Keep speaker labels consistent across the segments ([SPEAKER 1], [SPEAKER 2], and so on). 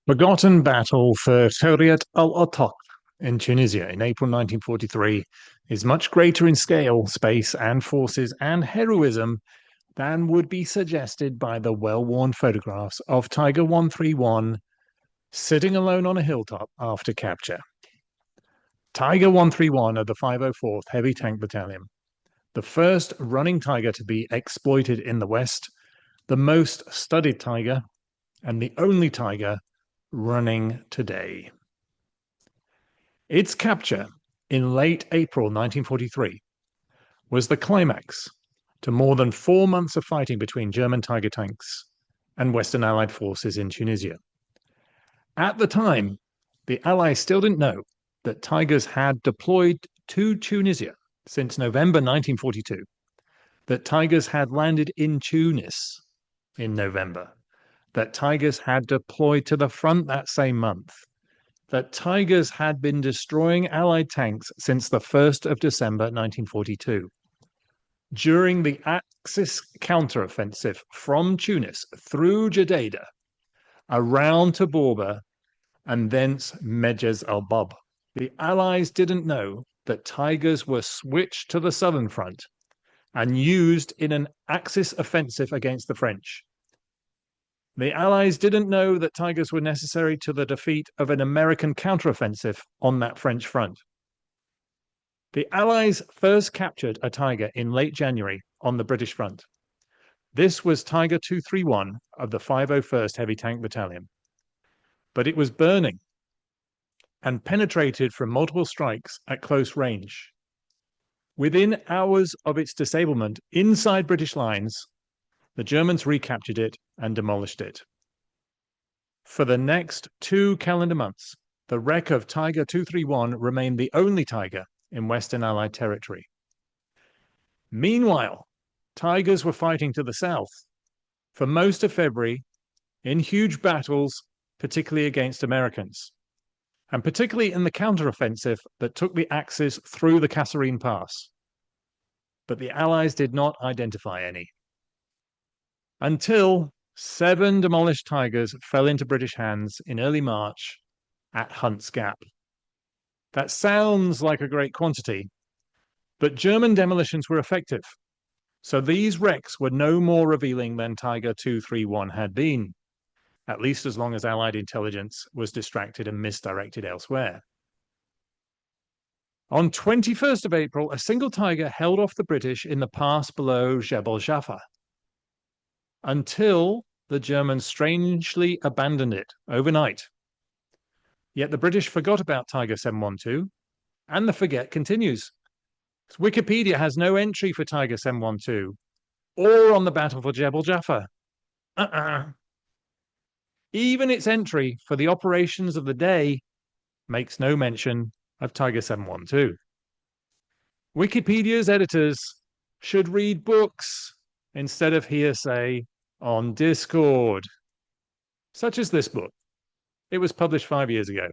[SPEAKER 1] Forgotten battle for Gueriat el Atach in Tunisia in April 1943 is much greater in scale, space, and forces and heroism than would be suggested by the well-worn photographs of Tiger 131 sitting alone on a hilltop after capture. Tiger 131 of the 504th Heavy Tank Battalion, the first running Tiger to be exploited in the West, the most studied Tiger, and the only Tiger running today. Its capture in late April 1943 was the climax to more than 4 months of fighting between German Tiger tanks and Western Allied forces in Tunisia. At the time, the Allies still didn't know that Tigers had deployed to Tunisia since November 1942, that Tigers had landed in Tunis in November, that Tigers had deployed to the front that same month, that Tigers had been destroying Allied tanks since the 1st of December 1942. During the Axis counteroffensive from Tunis through Jadida, around to Borba, and thence Medjez al-Bab, the Allies didn't know that Tigers were switched to the southern front and used in an Axis offensive against the French. The Allies didn't know that Tigers were necessary to the defeat of an American counteroffensive on that French front. The Allies first captured a Tiger in late January on the British front. This was Tiger 231 of the 501st Heavy Tank Battalion. But it was burning and penetrated from multiple strikes at close range. Within hours of its disablement inside British lines, the Germans recaptured it and demolished it. For the next 2 calendar months, the wreck of Tiger 231 remained the only Tiger in Western Allied territory. Meanwhile, Tigers were fighting to the south for most of February in huge battles, particularly against Americans, and particularly in the counteroffensive that took the Axis through the Kasserine Pass. But the Allies did not identify any, until 7 demolished Tigers fell into British hands in early March at Hunt's Gap. That sounds like a great quantity, but German demolitions were effective, so these wrecks were no more revealing than Tiger 231 had been, at least as long as Allied intelligence was distracted and misdirected elsewhere. On 21st of April, a single Tiger held off the British in the pass below Djebel Djaffa, until the Germans strangely abandoned it overnight. Yet the British forgot about Tiger 712, and the forget continues. Wikipedia has no entry for Tiger 712 or on the battle for Djebel Djaffa. Even its entry for the operations of the day makes no mention of Tiger 712. Wikipedia's editors should read books instead of hearsay on Discord, such as this book. It was published 5 years ago.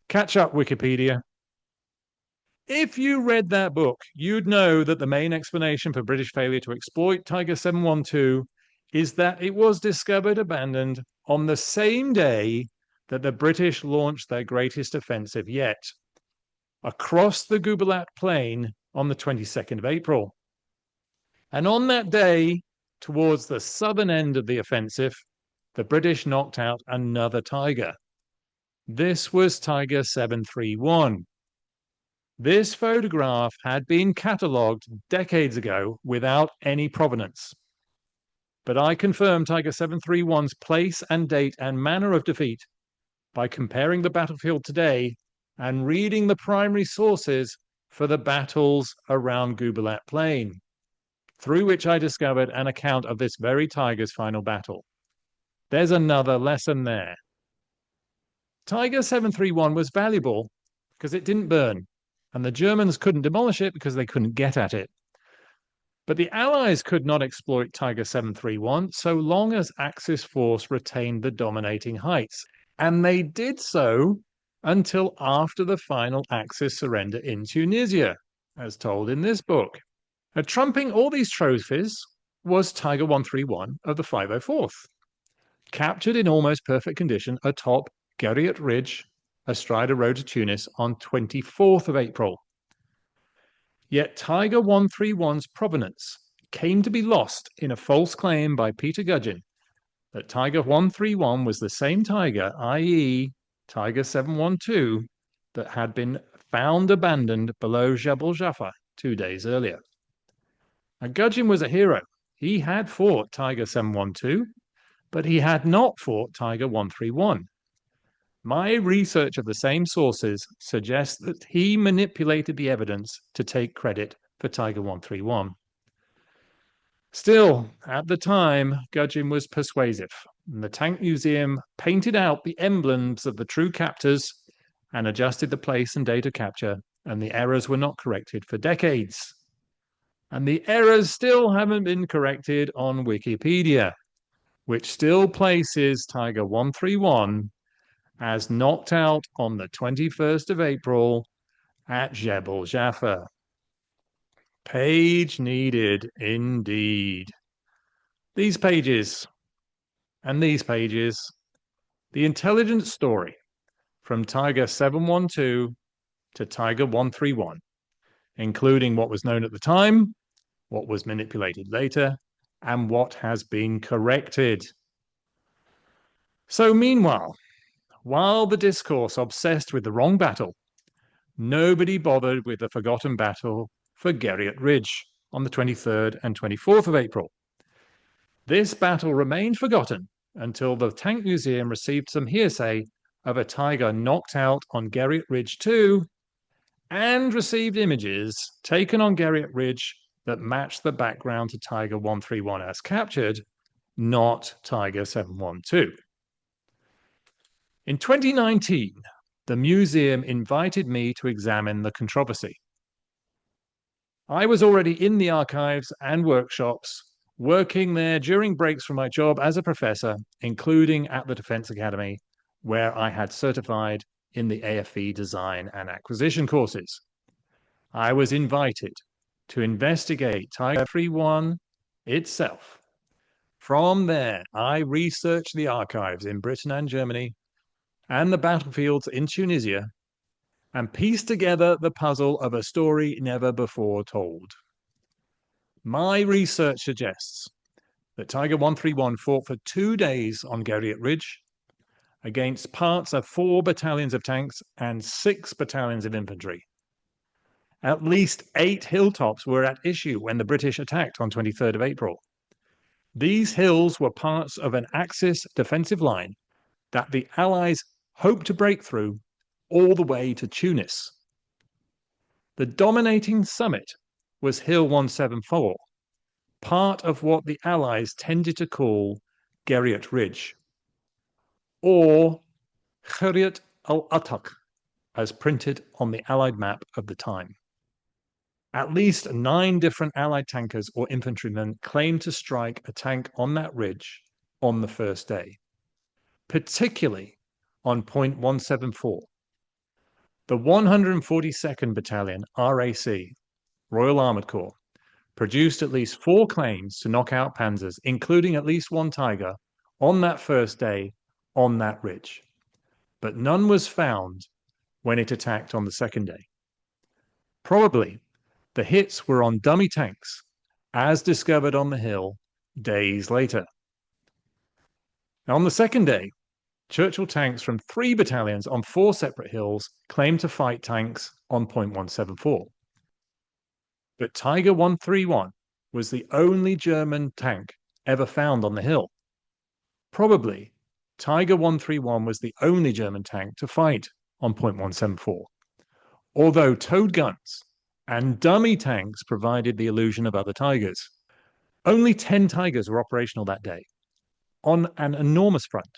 [SPEAKER 1] Catch up, Wikipedia. If you read that book, you'd know that the main explanation for British failure to exploit Tiger 712 is that it was discovered abandoned on the same day that the British launched their greatest offensive yet, across the Gueriat Plain on the 22nd of April. And on that day, towards the southern end of the offensive, the British knocked out another Tiger. This was Tiger 731. This photograph had been catalogued decades ago without any provenance. But I confirm Tiger 731's place and date and manner of defeat by comparing the battlefield today and reading the primary sources for the battles around Gueriat Plain, through which I discovered an account of this very Tiger's final battle. There's another lesson there. Tiger 731 was valuable because it didn't burn, and the Germans couldn't demolish it because they couldn't get at it. But the Allies could not exploit Tiger 731 so long as Axis force retained the dominating heights, and they did so until after the final Axis surrender in Tunisia, as told in this book. Trumping all these trophies was Tiger 131 of the 504th. captured in almost perfect condition atop Gueriat Ridge, astride a road to Tunis on 24th of April. Yet Tiger 131's provenance came to be lost in a false claim by Peter Gudgeon that Tiger 131 was the same Tiger, i.e. Tiger 712, that had been found abandoned below Djebel Djaffa 2 days earlier. Now, Gudgeon was a hero. He had fought Tiger 712, but he had not fought Tiger 131. My research of the same sources suggests that he manipulated the evidence to take credit for Tiger 131. Still, at the time, Gudgeon was persuasive, and the Tank Museum painted out the emblems of the true captors and adjusted the place and date of capture, and the errors were not corrected for decades. And the errors still haven't been corrected on Wikipedia, which still places Tiger 131 as knocked out on the 21st of April at Djebel Djaffa. Page needed, indeed. These pages and these pages, the intelligence story from Tiger 712 to Tiger 131, including what was known at the time, what was manipulated later, and what has been corrected. So meanwhile, while the discourse obsessed with the wrong battle, nobody bothered with the forgotten battle for Gueriat Ridge on the 23rd and 24th of April. This battle remained forgotten until the Tank Museum received some hearsay of a Tiger knocked out on Gueriat Ridge 2 and received images taken on Gueriat Ridge that matched the background to Tiger 131 as captured, not Tiger 712. In 2019, the museum invited me to examine the controversy. I was already in the archives and workshops, working there during breaks from my job as a professor, including at the Defense Academy, where I had certified in the AFE design and acquisition courses. I was invited to investigate Tiger 131 itself. From there, I researched the archives in Britain and Germany and the battlefields in Tunisia, and pieced together the puzzle of a story never before told. My research suggests that Tiger 131 fought for 2 days on Gueriat Ridge against parts of 4 battalions of tanks and 6 battalions of infantry. At least 8 hilltops were at issue when the British attacked on 23rd of April. These hills were parts of an Axis defensive line that the Allies hoped to break through all the way to Tunis. The dominating summit was Hill 174, part of what the Allies tended to call Gueriat Ridge, or Gueriat el Atach, as printed on the Allied map of the time. At least 9 different Allied tankers or infantrymen claimed to strike a tank on that ridge on the first day, particularly on point 174. The 142nd Battalion, RAC, Royal Armoured Corps, produced at least 4 claims to knock out panzers, including at least 1 Tiger, on that first day on that ridge. But none was found when it attacked on the second day. Probably the hits were on dummy tanks, as discovered on the hill days later. On the second day, Churchill tanks from 3 battalions on 4 separate hills claimed to fight tanks on point 174. But Tiger 131 was the only German tank ever found on the hill. Probably, Tiger 131 was the only German tank to fight on point 174, although towed guns and dummy tanks provided the illusion of other Tigers. Only 10 Tigers were operational that day. On an enormous front,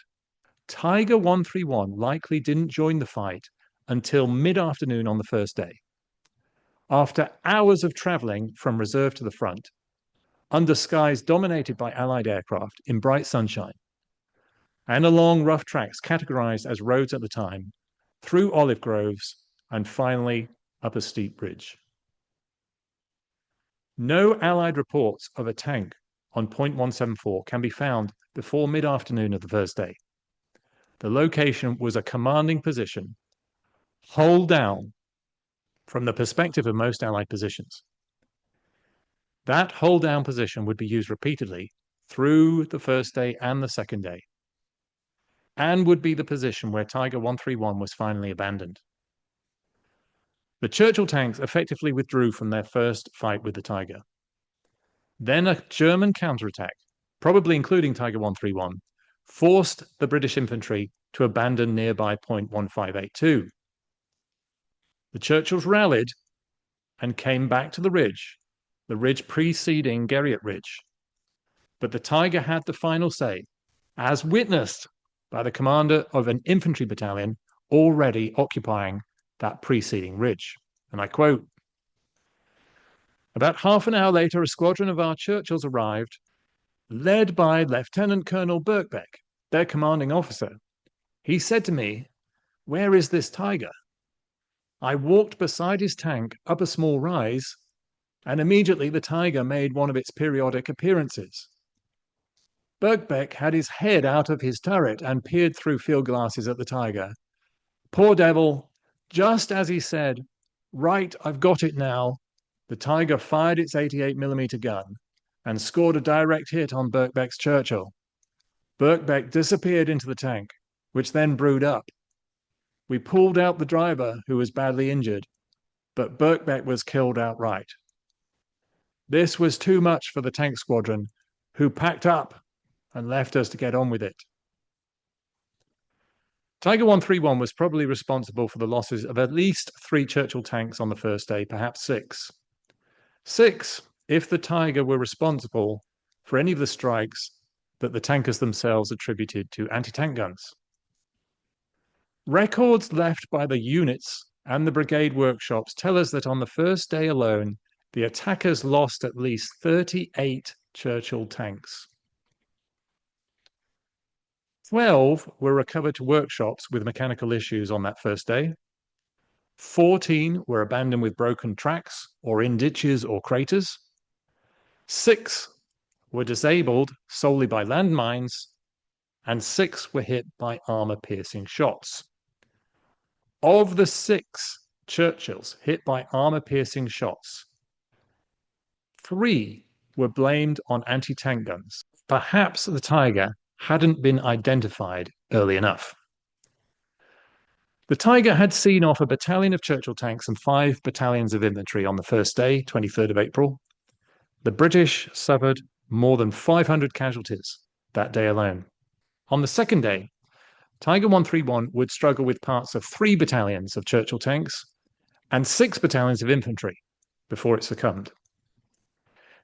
[SPEAKER 1] Tiger 131 likely didn't join the fight until mid-afternoon on the first day. After hours of traveling from reserve to the front, under skies dominated by Allied aircraft in bright sunshine, and along rough tracks categorized as roads at the time, through olive groves, and finally up a steep ridge. No Allied reports of a tank on point 174 can be found before mid-afternoon of the first day. The location was a commanding position, hull down from the perspective of most Allied positions. That hull down position would be used repeatedly through the first day and the second day, and would be the position where Tiger 131 was finally abandoned. The Churchill tanks effectively withdrew from their first fight with the Tiger. Then a German counterattack, probably including Tiger 131, forced the British infantry to abandon nearby point 1582. The Churchills rallied and came back to the ridge preceding Gueriat Ridge. But the Tiger had the final say, as witnessed by the commander of an infantry battalion already occupying that preceding ridge. And I quote, "About half an hour later, a squadron of our Churchills arrived, led by Lieutenant Colonel Birkbeck, their commanding officer. He said to me, 'Where is this Tiger?' I walked beside his tank up a small rise, and immediately the Tiger made one of its periodic appearances. Birkbeck had his head out of his turret and peered through field glasses at the Tiger. Poor devil, just as he said, 'Right, I've got it now,' the Tiger fired its 88mm gun and scored a direct hit on Birkbeck's Churchill. Birkbeck disappeared into the tank, which then brewed up. We pulled out the driver, who was badly injured, but Birkbeck was killed outright. This was too much for the tank squadron, who packed up and left us to get on with it." Tiger 131 was probably responsible for the losses of at least 3 Churchill tanks on the first day, perhaps 6. 6, if the Tiger were responsible for any of the strikes that the tankers themselves attributed to anti-tank guns. Records left by the units and the brigade workshops tell us that on the first day alone, the attackers lost at least 38 Churchill tanks. 12 were recovered to workshops with mechanical issues on that first day. 14 were abandoned with broken tracks or in ditches or craters. 6 were disabled solely by landmines, and 6 were hit by armor-piercing shots. Of the 6 Churchills hit by armor-piercing shots, 3 were blamed on anti-tank guns. Perhaps the Tiger hadn't been identified early enough. The Tiger had seen off a battalion of Churchill tanks and 5 battalions of infantry on the first day, 23rd of April. The British suffered more than 500 casualties that day alone. On the second day, Tiger 131 would struggle with parts of 3 battalions of Churchill tanks and 6 battalions of infantry before it succumbed.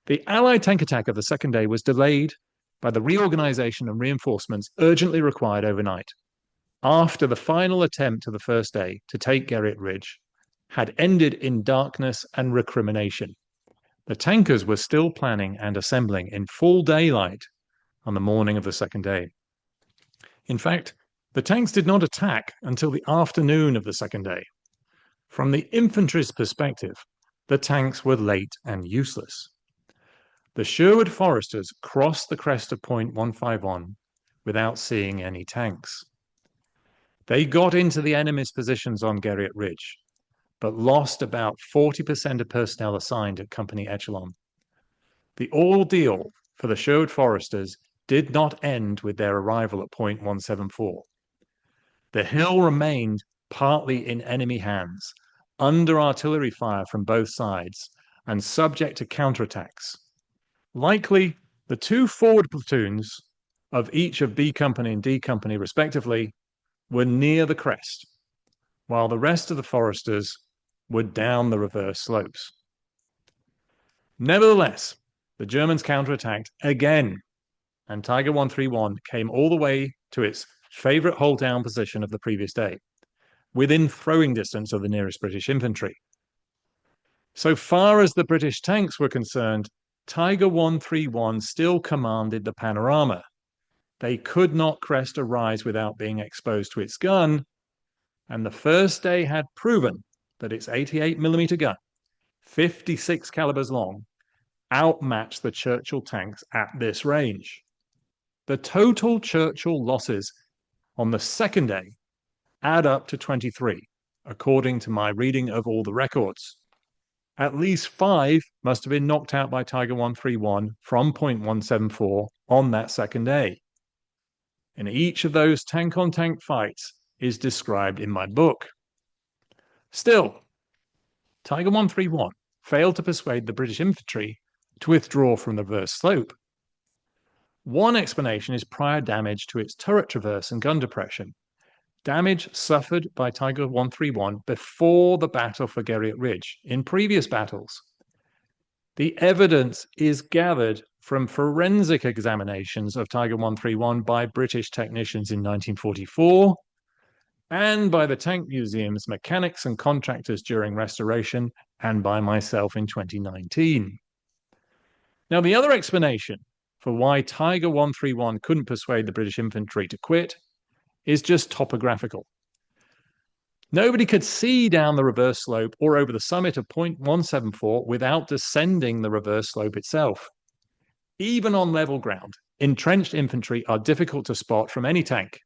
[SPEAKER 1] The Allied tank attack of the second day was delayed by the reorganization and reinforcements urgently required overnight, after the final attempt of the first day to take Gueriat Ridge had ended in darkness and recrimination. The tankers were still planning and assembling in full daylight on the morning of the second day. In fact, the tanks did not attack until the afternoon of the second day. From the infantry's perspective, the tanks were late and useless. The Sherwood Foresters crossed the crest of point 151 without seeing any tanks. They got into the enemy's positions on Gueriat Ridge, but lost about 40% of personnel assigned at company echelon. The ordeal for the Sherwood Foresters did not end with their arrival at point 174. The hill remained partly in enemy hands, under artillery fire from both sides, and subject to counterattacks. Likely, the 2 forward platoons of each of B Company and D Company, respectively, were near the crest, while the rest of the Foresters were down the reverse slopes. Nevertheless, the Germans counterattacked again, and Tiger 131 came all the way to its favorite hold-down position of the previous day, within throwing distance of the nearest British infantry. So far as the British tanks were concerned, Tiger 131 still commanded the panorama. They could not crest a rise without being exposed to its gun, and the first day had proven that its 88mm gun, 56 calibers long, outmatched the Churchill tanks at this range. The total Churchill losses on the second day add up to 23, according to my reading of all the records. At least 5 must have been knocked out by Tiger 131 from point 174 on that second day. And each of those tank-on-tank fights is described in my book. Still, Tiger 131 failed to persuade the British infantry to withdraw from the reverse slope. One explanation is prior damage to its turret traverse and gun depression, damage suffered by Tiger 131 before the battle for Gueriat Ridge in previous battles. The evidence is gathered from forensic examinations of Tiger 131 by British technicians in 1944 and by the Tank Museum's mechanics and contractors during restoration and by myself in 2019. Now, the other explanation for why Tiger 131 couldn't persuade the British infantry to quit is just topographical. Nobody could see down the reverse slope or over the summit of point 174 without descending the reverse slope itself. Even on level ground, entrenched infantry are difficult to spot from any tank,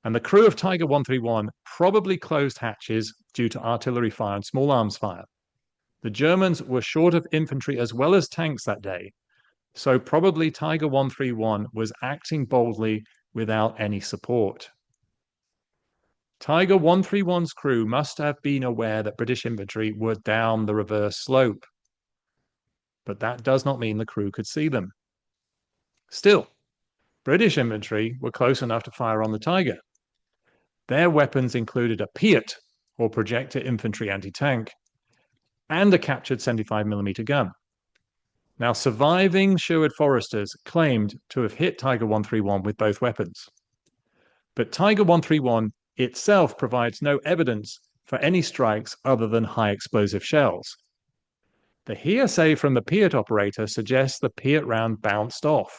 [SPEAKER 1] and the crew of Tiger 131 probably closed hatches due to artillery fire and small arms fire. The Germans were short of infantry as well as tanks that day, so probably Tiger 131 was acting boldly without any support. Tiger 131's crew must have been aware that British infantry were down the reverse slope, but that does not mean the crew could see them. Still, British infantry were close enough to fire on the Tiger. Their weapons included a Piat, or projector infantry anti-tank, and a captured 75mm gun. Now, surviving Sherwood Foresters claimed to have hit Tiger 131 with both weapons. But Tiger 131 itself provides no evidence for any strikes other than high explosive shells. The hearsay from the Piat operator suggests the Piat round bounced off.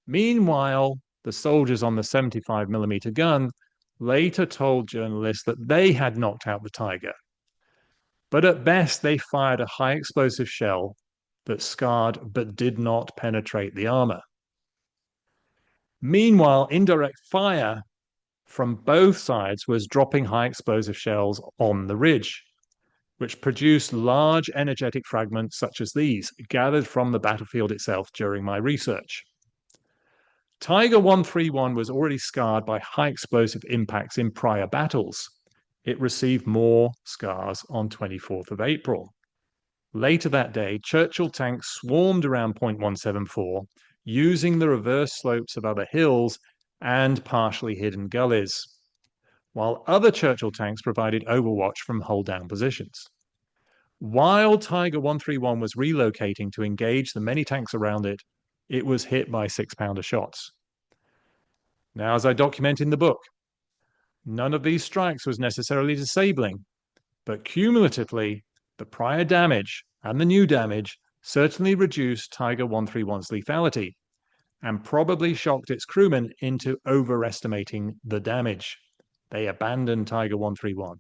[SPEAKER 1] Meanwhile, the soldiers on the 75mm gun later told journalists that they had knocked out the Tiger. But at best, they fired a high explosive shell that scarred but did not penetrate the armor. Meanwhile, indirect fire from both sides was dropping high explosive shells on the ridge, which produced large energetic fragments such as these, gathered from the battlefield itself during my research. Tiger 131 was already scarred by high explosive impacts in prior battles. It received more scars on 24th of April. Later that day, Churchill tanks swarmed around point 174, using the reverse slopes of other hills and partially hidden gullies, while other Churchill tanks provided overwatch from hull-down positions. While Tiger 131 was relocating to engage the many tanks around it, it was hit by 6-pounder shots. Now, as I document in the book, none of these strikes was necessarily disabling, but cumulatively, the prior damage and the new damage certainly reduced Tiger 131's lethality and probably shocked its crewmen into overestimating the damage. They abandoned Tiger 131.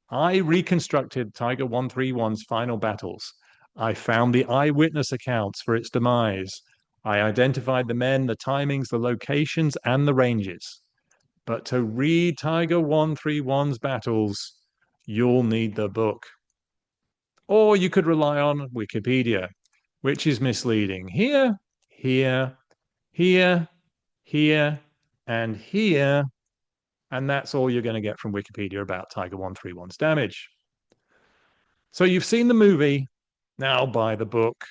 [SPEAKER 1] I reconstructed Tiger 131's final battles. I found the eyewitness accounts for its demise. I identified the men, the timings, the locations, and the ranges. But to read Tiger 131's battles, you'll need the book. Or you could rely on Wikipedia, which is misleading. Here, here, here, here, and here, and that's all you're going to get from Wikipedia about Tiger 131's damage. So you've seen the movie, now buy the book.